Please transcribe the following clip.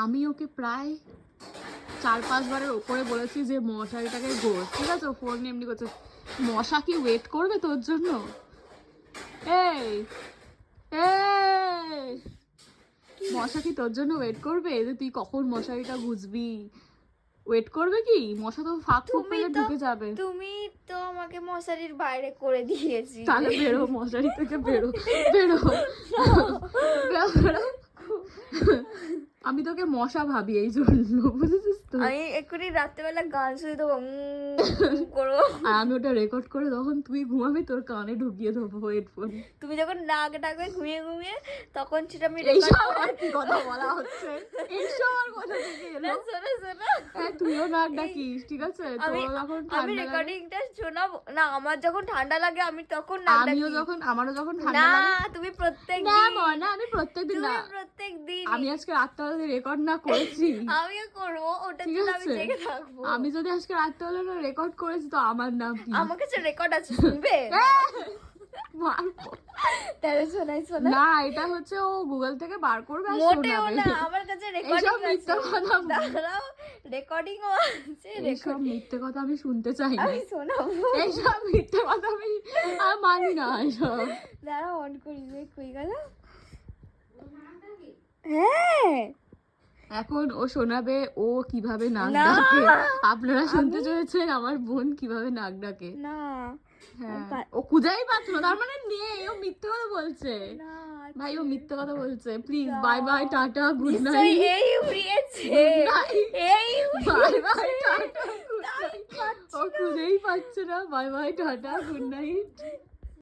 আমি ওকে প্রায় 4-5 বারের ওপরে বলেছি যে মশারিটাকে গোল, ঠিক আছে? ও ফোন এমনি করছে, মশা কি ওয়েট করবে তোর জন্য? এই এই মশা কি তোর জন্য ওয়েট করবে যে তুই কখন মশারিটা গুছবি? ওয়েট করবে কি? মশা তো ফাঁক পেলে ঢুকে যাবে। তুমি তো আমাকে মশারির বাইরে করে দিয়েছি। তাহলে বেরো, মশারি থেকে বেরো বেরো বেরো। আমি তোকে মশা ভাবি এই জন্য, বুঝেছিস তো? আমি এক্ষুনি রাত্রেবেলা গান শুনে দেবো করবো, আর আমি ওটা রেকর্ড করে তখন তুই ঘুমাবি, তোর কানে ঢুকিয়ে দেবো হেডফোন। তুমি যখন নাক ডাকবে ঘুমিয়ে ঘুমিয়ে, তখন সেটা আমি এইসব আর কি কথা বলা হচ্ছে? এইসব আর কথা থেকে এলো? শোনো শোনো, হ্যাঁ, তুইও নাক ডাকিস, ঠিক আছে? আমি তোর যখন আমি ঠান্ডা লাগে, রেকর্ডিংটা শোনাবো না। আমার যখন ঠান্ডা লাগে আমি তখন নাক ডাকি। আমারও যখন ঠান্ডা না লাগে। তুমি প্রত্যেক না দিন, না, আমি প্রত্যেকদিন না, প্রত্যেক দিন। আমি আজকে রাত্রেবেলা রেকর্ড না করেছি, আমিও করবো, ওটার ঠিক জন্য আমি আছে? জেগে থাকবো। আমি যদি আজকে রাত্রেবেলা রেকর্ড করেছি তো আমার নাম কি? আমার কাছে রেকর্ড আছে, শুনবে? মারবো। তাহলে শোনাই শোনা। না, এটা হচ্ছে ও গুগল থেকে বার করবে আর মোটেও শোনাবে। না, আমার কাছে এইসব রেকর্ডিং মিথ্যা আছে। কথা বল। দাঁড়াও, রেকর্ডিংও আছে। এইসব মিথ্যে কথা আমি শুনতে চাই না। আমি শোনাবো। এইসব মিথ্যে কথা আমি আর মানি না এসব। দাঁড়াও, অন করি, কই গেল? হ্যাঁ, এখন ও শোনাবে ও কিভাবে নাক না। ডাকে। আপনারা শুনতে চলেছেন আমার বোন কিভাবে নাক ডাকে। না হ্যাঁ, ও খুঁজেই পাচ্ছ না, তার মানে নেই, ও মিথ্যে কথা বলছে। না, ভাই, ও মিথ্যে কথা বলছে। Please, bye bye, tata, good নিশ্চয়ই নাইট। এই উড়িয়েছে, এই বাই বাই, টাটা, গুড তাই নাইট। পাচ্ছি ও খুঁজেই পাচ্ছে না। Bye bye, tata, good night.